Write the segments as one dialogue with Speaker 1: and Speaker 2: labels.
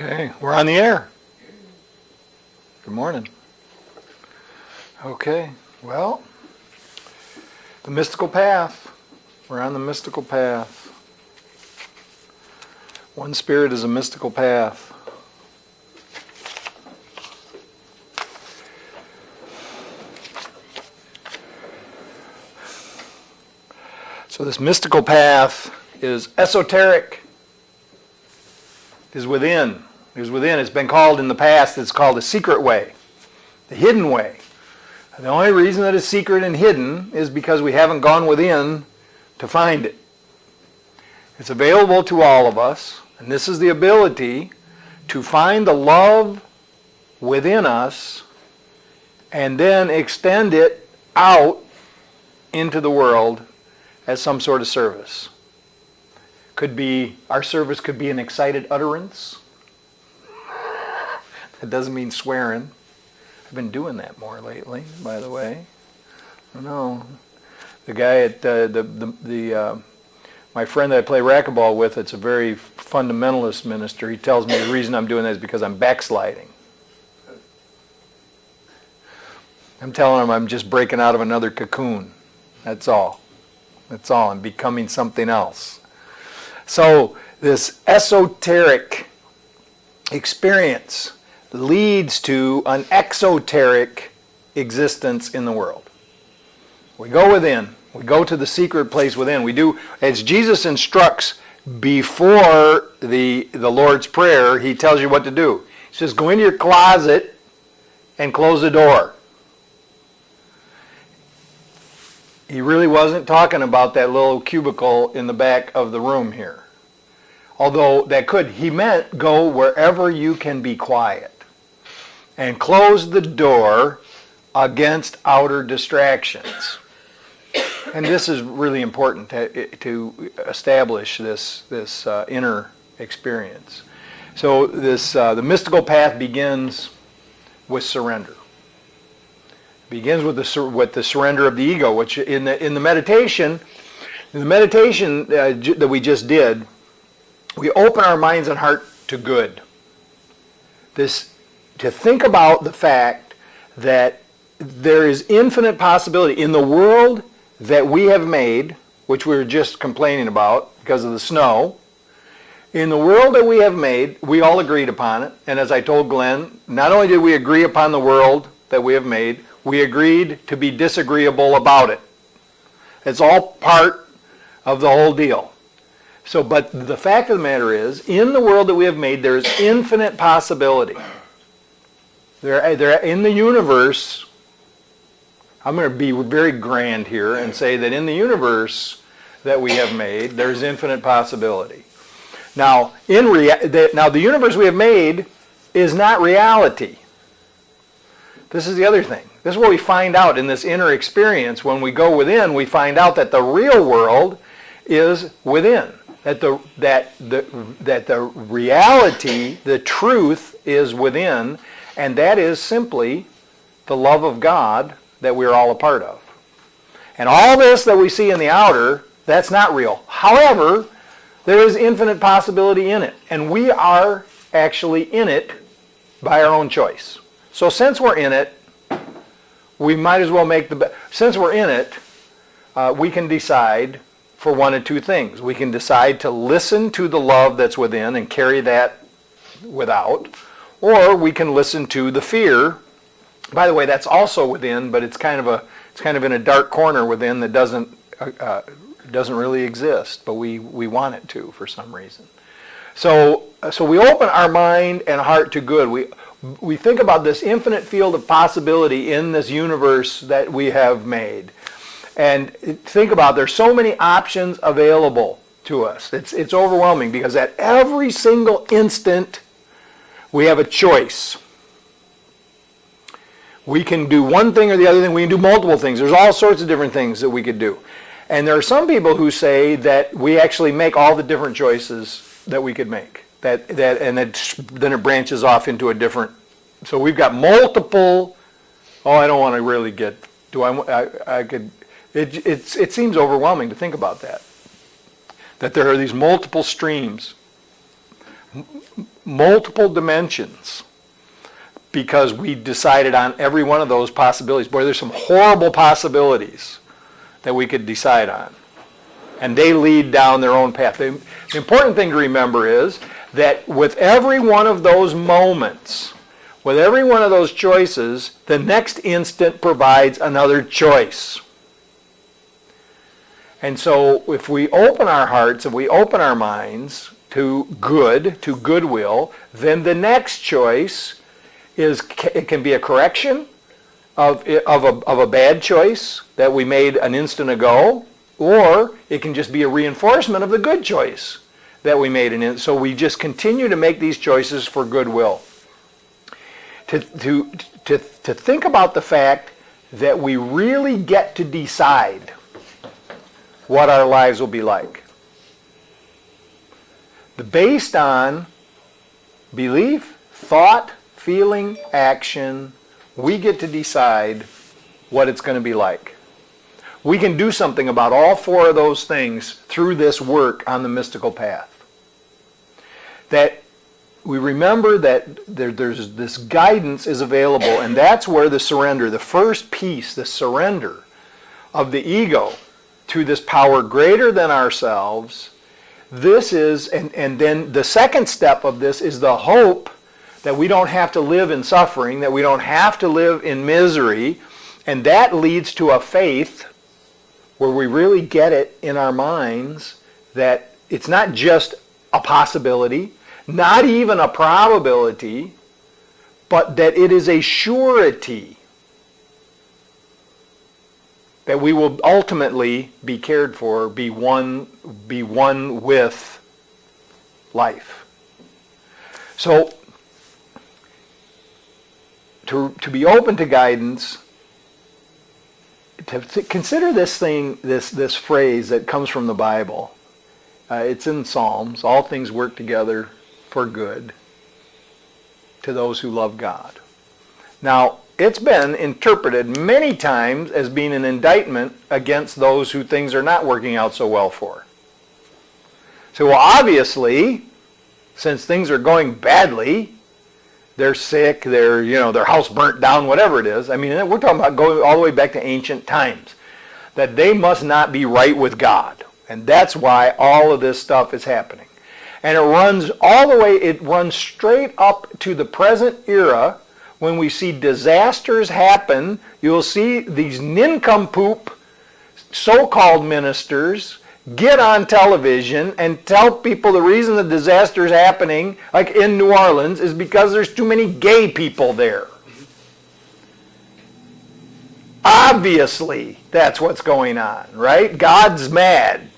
Speaker 1: Okay, we're on the air. Good morning. Okay, well, the mystical path. We're on the mystical path. One spirit is a mystical path. So this mystical path is esoteric, is within. It's been called in the past, it's called the secret way, the hidden way. And the only reason that it's secret and hidden is because we haven't gone within to find it. It's available to all of us, and this is the ability to find the love within us and then extend it out into the world as some sort of service. Our service could be an excited utterance. That doesn't mean swearing. I've been doing that more lately, by the way. I know. The guy at my friend that I play racquetball with, it's a very fundamentalist minister. He tells me the reason I'm doing that is because I'm backsliding. I'm telling him I'm just breaking out of another cocoon. That's all. I'm becoming something else. So this esoteric experience leads to an exoteric existence in the world. We go within. We go to the secret place within. We do, as Jesus instructs before the Lord's Prayer, he tells you what to do. He says, go into your closet and close the door. He really wasn't talking about that little cubicle in the back of the room here. Although he meant go wherever you can be quiet. And close the door against outer distractions. And this is really important to establish this inner experience. So the mystical path begins with surrender. It begins with the surrender of the ego, which in the meditation that we just did, we open our minds and heart to good. To think about the fact that there is infinite possibility in the world that we have made, which we were just complaining about because of the snow. In the world that we have made, we all agreed upon it. And as I told Glenn, not only did we agree upon the world that we have made, we agreed to be disagreeable about it. It's all part of the whole deal. So, but the fact of the matter is, in the world that we have made, there is infinite possibility. There in the universe, I'm going to be very grand here and say that in the universe that we have made, there's infinite possibility. Now, the universe we have made is not reality. This is the other thing. This is what we find out in this inner experience. When we go within, we find out that the real world is within. That the reality, the truth is within, and that is simply the love of God that we're all a part of. And all this that we see in the outer, that's not real. However, there is infinite possibility in it, and we are actually in it by our own choice. So since we're in it, we might as well make since we're in it, we can decide for one of two things. We can decide to listen to the love that's within and carry that without, or we can listen to the fear. By the way, that's also within, but it's kind of in a dark corner within that doesn't really exist, but we want it to for some reason. So we open our mind and heart to good. We think about this infinite field of possibility in this universe that we have made. And think about, there's so many options available to us. It's overwhelming because at every single instant we have a choice. We can do one thing or the other thing. We can do multiple things. There's all sorts of different things that we could do. And there are some people who say that we actually make all the different choices that we could make. Then it branches off into a different. So we've got multiple. I don't want to really get. I could. It seems overwhelming to think about that. That there are these multiple streams multiple dimensions because we decided on every one of those possibilities. Boy, there's some horrible possibilities that we could decide on. And they lead down their own path. The important thing to remember is that with every one of those moments, with every one of those choices, the next instant provides another choice. And so if we open our hearts, if we open our minds to good, to goodwill, then the next choice it can be a correction of a bad choice that we made an instant ago, or it can just be a reinforcement of the good choice that we made. So we just continue to make these choices for goodwill. To think about the fact that we really get to decide what our lives will be like. Based on belief, thought, feeling, action, we get to decide what it's going to be like. We can do something about all four of those things through this work on the mystical path. That we remember that there's this guidance is available, and that's where the surrender, the first piece, the surrender of the ego to this power greater than ourselves, this is, and then the second step of this is the hope that we don't have to live in suffering, that we don't have to live in misery, and that leads to a faith where we really get it in our minds that it's not just a possibility, not even a probability, but that it is a surety that we will ultimately be cared for, be one with life. So, to be open to guidance, to consider this thing, this phrase that comes from the Bible. It's in Psalms. All things work together for good to those who love God. Now, it's been interpreted many times as being an indictment against those who things are not working out so well for. So, well, obviously, since things are going badly, they're sick, their house burnt down, whatever it is. I mean, we're talking about going all the way back to ancient times. That they must not be right with God. And that's why all of this stuff is happening. And it runs all the way, it runs straight up to the present era. When we see disasters happen, you'll see these nincompoop so-called ministers get on television and tell people the reason the disaster is happening, like in New Orleans, is because there's too many gay people there. Obviously, that's what's going on, right? God's mad.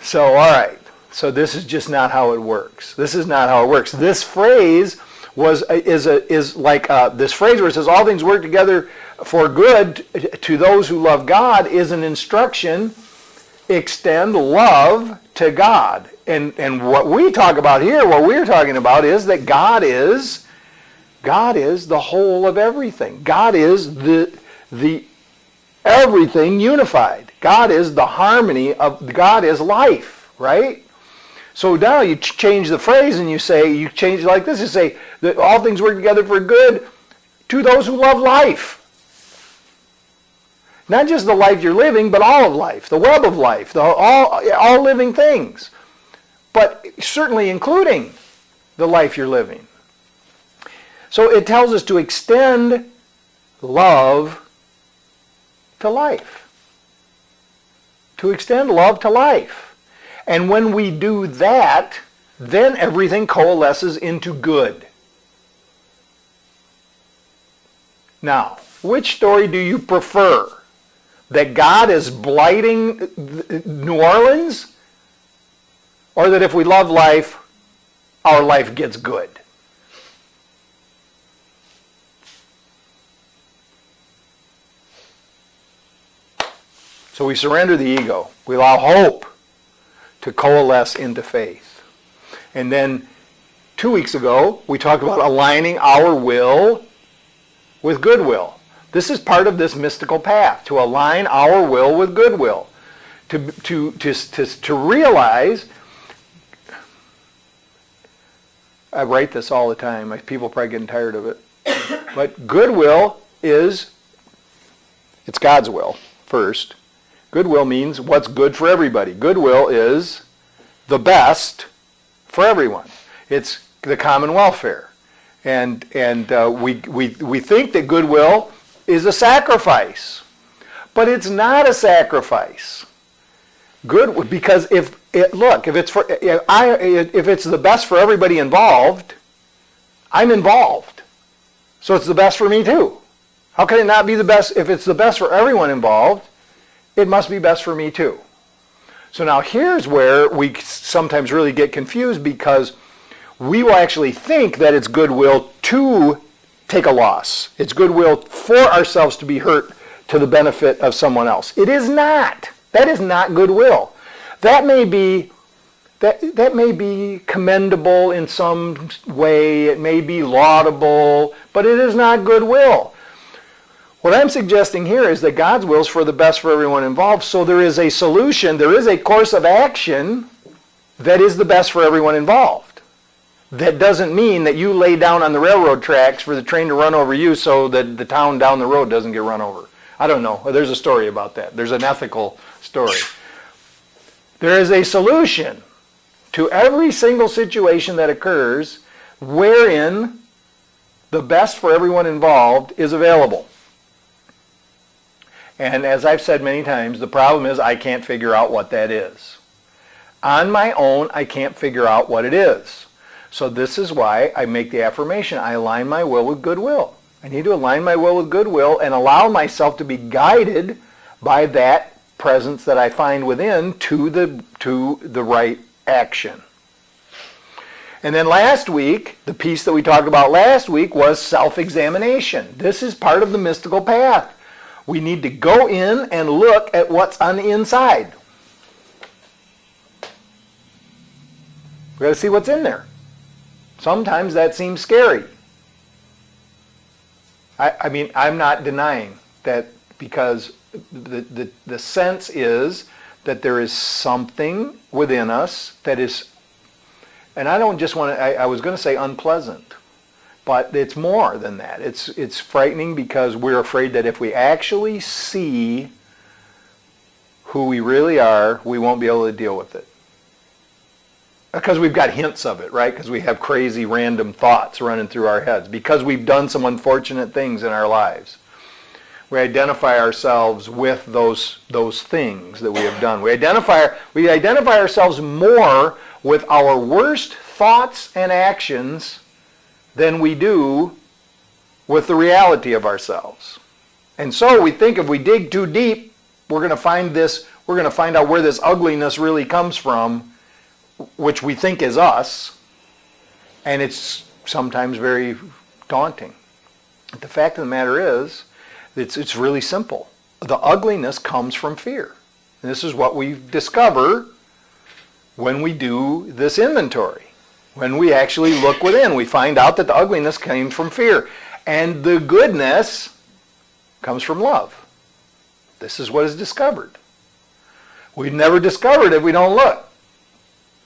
Speaker 1: So, all right. So this is just not how it works. This is not how it works. This phrase is like this phrase where it says all things work together for good to those who love God is an instruction. Extend love to God. And what we talk about here, what we're talking about is that God is the whole of everything. God is the everything unified. God is the harmony of, God is life, right? So now you change the phrase and you change it like this, you say that all things work together for good to those who love life. Not just the life you're living, but all of life, the web of life, all living things. But certainly including the life you're living. So it tells us to extend love to life. To extend love to life. And when we do that, then everything coalesces into good. Now, which story do you prefer? That God is blighting New Orleans? Or that if we love life, our life gets good? So we surrender the ego. We allow hope to coalesce into faith. And then 2 weeks ago, we talked about aligning our will with goodwill. This is part of this mystical path, to align our will with goodwill. To realize I write this all the time. People are probably getting tired of it. But goodwill it's God's will first. Goodwill means what's good for everybody. Goodwill is the best for everyone. It's the common welfare. And we think that goodwill is a sacrifice. But it's not a sacrifice. Because if it's the best for everybody involved, I'm involved. So it's the best for me too. How can it not be the best? If it's the best for everyone involved, it must be best for me too. So now here's where we sometimes really get confused, because we will actually think that it's goodwill to take a loss. It's goodwill for ourselves to be hurt to the benefit of someone else. It is not. That is not goodwill. That may be commendable in some way. It may be laudable, but it is not goodwill. What I'm suggesting here is that God's will is for the best for everyone involved. So there is a solution, there is a course of action that is the best for everyone involved. That doesn't mean that you lay down on the railroad tracks for the train to run over you so that the town down the road doesn't get run over. I don't know. There's a story about that. There's an ethical story. There is a solution to every single situation that occurs wherein the best for everyone involved is available. And as I've said many times, the problem is I can't figure out what that is. On my own, I can't figure out what it is. So this is why I make the affirmation. I align my will with goodwill. I need to align my will with goodwill and allow myself to be guided by that presence that I find within to the right action. And then last week, the piece that we talked about last week was self-examination. This is part of the mystical path. We need to go in and look at what's on the inside. We've got to see what's in there. Sometimes that seems scary. I mean, I'm not denying that, because the sense is that there is something within us that is, and I don't just want to, I was going to say unpleasant, but it's more than that. It's frightening because we're afraid that if we actually see who we really are, we won't be able to deal with it. Because we've got hints of it, right? Because we have crazy random thoughts running through our heads. Because we've done some unfortunate things in our lives. We identify ourselves with those things that we have done. We identify ourselves more with our worst thoughts and actions than we do with the reality of ourselves. And so we think if we dig too deep, we're going to find out where this ugliness really comes from, which we think is us, and it's sometimes very daunting. But the fact of the matter is, it's really simple. The ugliness comes from fear. And this is what we discover when we do this inventory. When we actually look within, we find out that the ugliness came from fear. And the goodness comes from love. This is what is discovered. We've never discovered it if we don't look.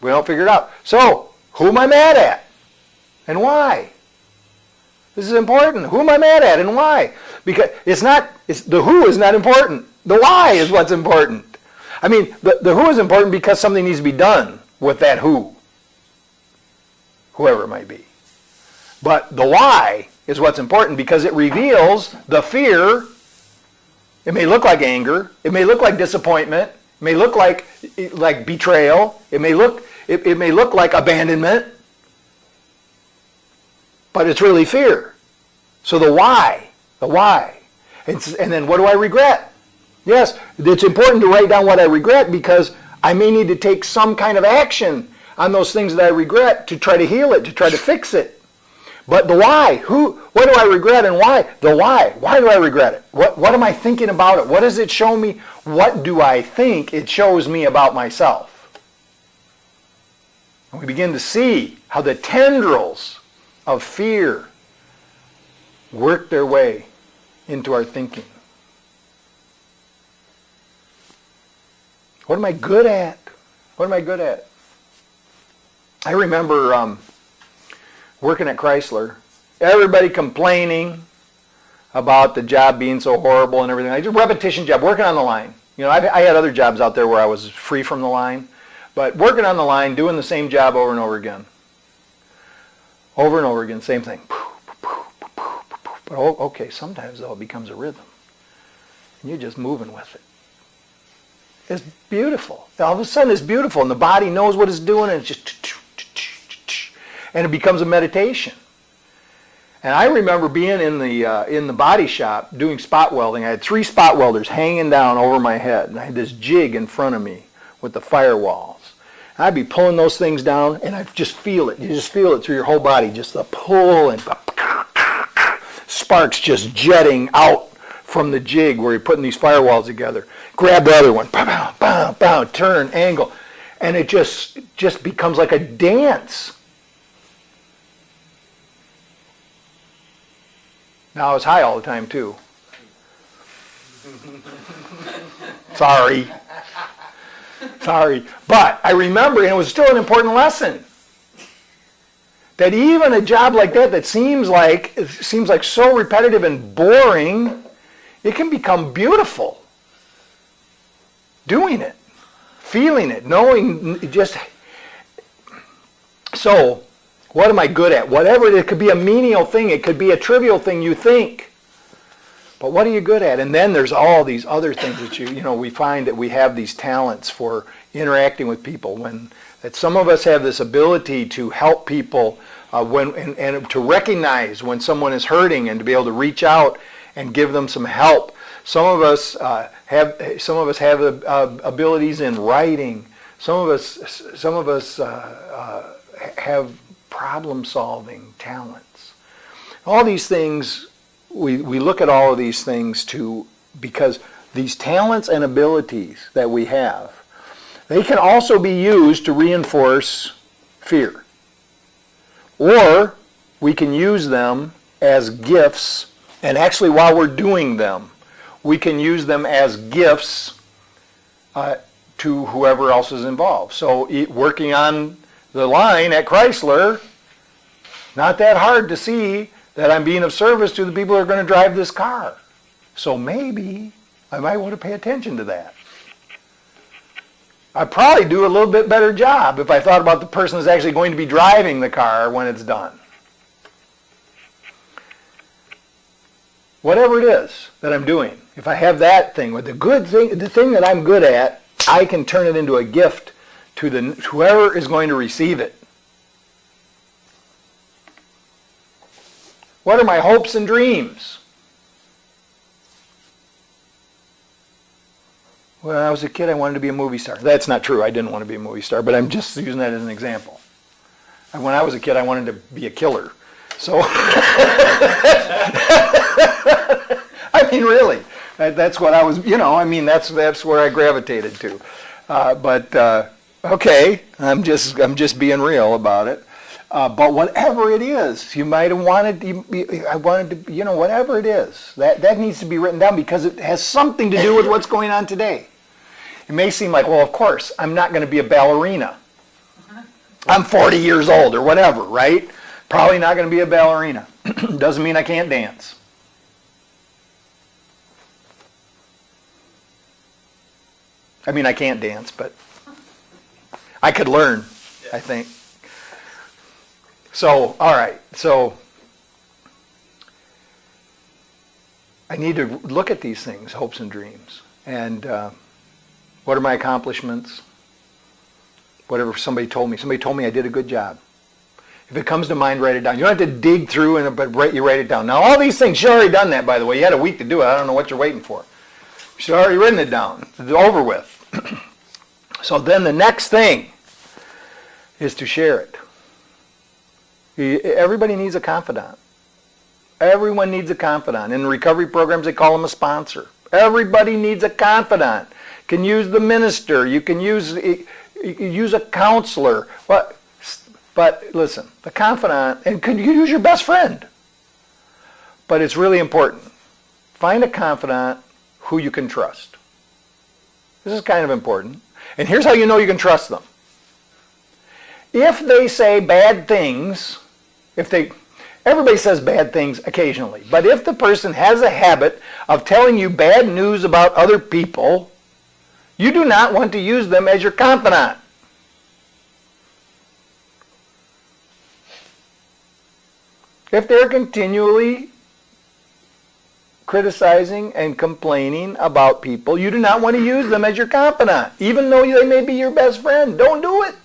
Speaker 1: We don't figure it out. So, who am I mad at? And why? This is important. Who am I mad at and why? Because the who is not important. The why is what's important. I mean, the who is important because something needs to be done with that who. Whoever it might be. But the why is what's important because it reveals the fear. It may look like anger. It may look like disappointment. It may look like betrayal. It may look like abandonment. But it's really fear. So the why. And then what do I regret? Yes, it's important to write down what I regret because I may need to take some kind of action on those things that I regret to try to heal it, to try to fix it. But the why, what do I regret and why? The why do I regret it? What am I thinking about it? What does it show me? What do I think it shows me about myself? And we begin to see how the tendrils of fear work their way into our thinking. What am I good at? What am I good at? I remember working at Chrysler, everybody complaining about the job being so horrible and everything. I just repetition job, working on the line. You know, I had other jobs out there where I was free from the line, but working on the line, doing the same job over and over again. Over and over again, same thing. But okay, sometimes though it becomes a rhythm. And you're just moving with it. It's beautiful. All of a sudden it's beautiful and the body knows what it's doing and it's just, and it becomes a meditation. And I remember being in the body shop doing spot welding. I had 3 spot welders hanging down over my head. And I had this jig in front of me with the firewalls. And I'd be pulling those things down and I just feel it. You just feel it through your whole body. Just the pull and sparks just jetting out from the jig where you're putting these firewalls together. Grab the other one. Bow, bow, bow, turn, angle. And it just becomes like a dance. Now I was high all the time too. Sorry. But I remember, and it was still an important lesson, that even a job like that seems like so repetitive and boring, it can become beautiful. Doing it, feeling it, knowing just. So, what am I good at? Whatever it could be a menial thing, it could be a trivial thing you think. But what are you good at? And then there's all these other things that we find that we have these talents for interacting with people. That some of us have this ability to help people and to recognize when someone is hurting and to be able to reach out and give them some help. Some of us have abilities in writing. Some of us have problem-solving talents. All these things, we look at all of these things because these talents and abilities that we have, they can also be used to reinforce fear. Or we can use them as gifts, and actually while we're doing them, we can use them as gifts to whoever else is involved. So working on the line at Chrysler, not that hard to see that I'm being of service to the people who are going to drive this car. So maybe I might want to pay attention to that. I'd probably do a little bit better job if I thought about the person that's actually going to be driving the car when it's done. Whatever it is that I'm doing, if I have that thing, with the thing that I'm good at, I can turn it into a gift to whoever is going to receive it. What are my hopes and dreams? When I was a kid, I wanted to be a movie star. That's not true. I didn't want to be a movie star, but I'm just using that as an example. And when I was a kid, I wanted to be a killer. So, I mean, really, that's what I was. That's where I gravitated to. Okay, I'm just being real about it. But whatever it is, you might have wanted. I wanted to, whatever it is, that needs to be written down because it has something to do with what's going on today. It may seem like, well, of course, I'm not going to be a ballerina. I'm 40 years old or whatever, right? Probably not going to be a ballerina. Doesn't mean I can't dance. I mean, I can't dance, but I could learn, I think. So, all right. So, I need to look at these things, hopes and dreams. And what are my accomplishments? Whatever somebody told me. Somebody told me I did a good job. If it comes to mind, write it down. You don't have to dig through, but you write it down. Now, all these things, you've already done that, by the way. You had a week to do it. I don't know what you're waiting for. You've already written it down. It's over with. So then the next thing is to share it. Everybody needs a confidant. Everyone needs a confidant. In recovery programs, they call them a sponsor. Everybody needs a confidant. You can use the minister. You can use a counselor. But listen, the confidant, and you use your best friend. But it's really important. Find a confidant who you can trust. This is kind of important. And here's how you know you can trust them. If they say bad things Everybody says bad things occasionally, but if the person has a habit of telling you bad news about other people, you do not want to use them as your confidant. If they're continually criticizing and complaining about people, you do not want to use them as your confidant, even though they may be your best friend. Don't do it.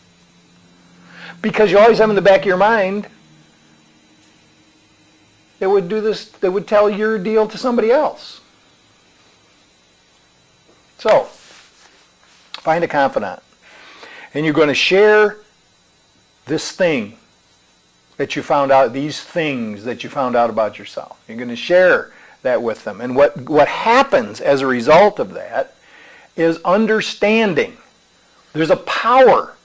Speaker 1: Because you always have in the back of your mind, they would do this, they would tell your deal to somebody else. So, find a confidant. And you're going to share this thing that you found out, these things that you found out about yourself. You're going to share that with them. And what happens as a result of that is understanding. There's a power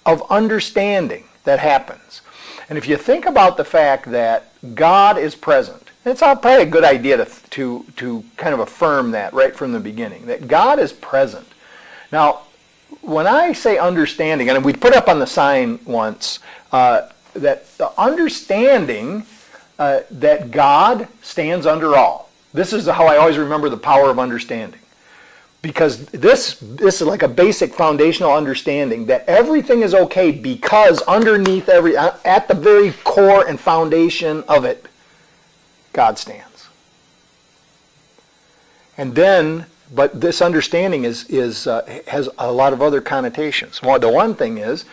Speaker 1: of understanding that happens. And if you think about the fact that God is present, it's probably a good idea to kind of affirm that right from the beginning, that God is present. Now, when I say understanding, and we put up on the sign once, that the understanding that God stands under all. This is how I always remember the power of understanding. Because this is like a basic foundational understanding that everything is okay because underneath at the very core and foundation of it, God stands. And then, but this understanding has a lot of other connotations. Well, the one thing is,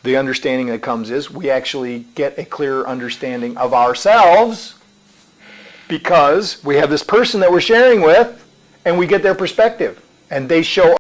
Speaker 1: the understanding that comes is we actually get a clearer understanding of ourselves because we have this person that we're sharing with and we get their perspective and they show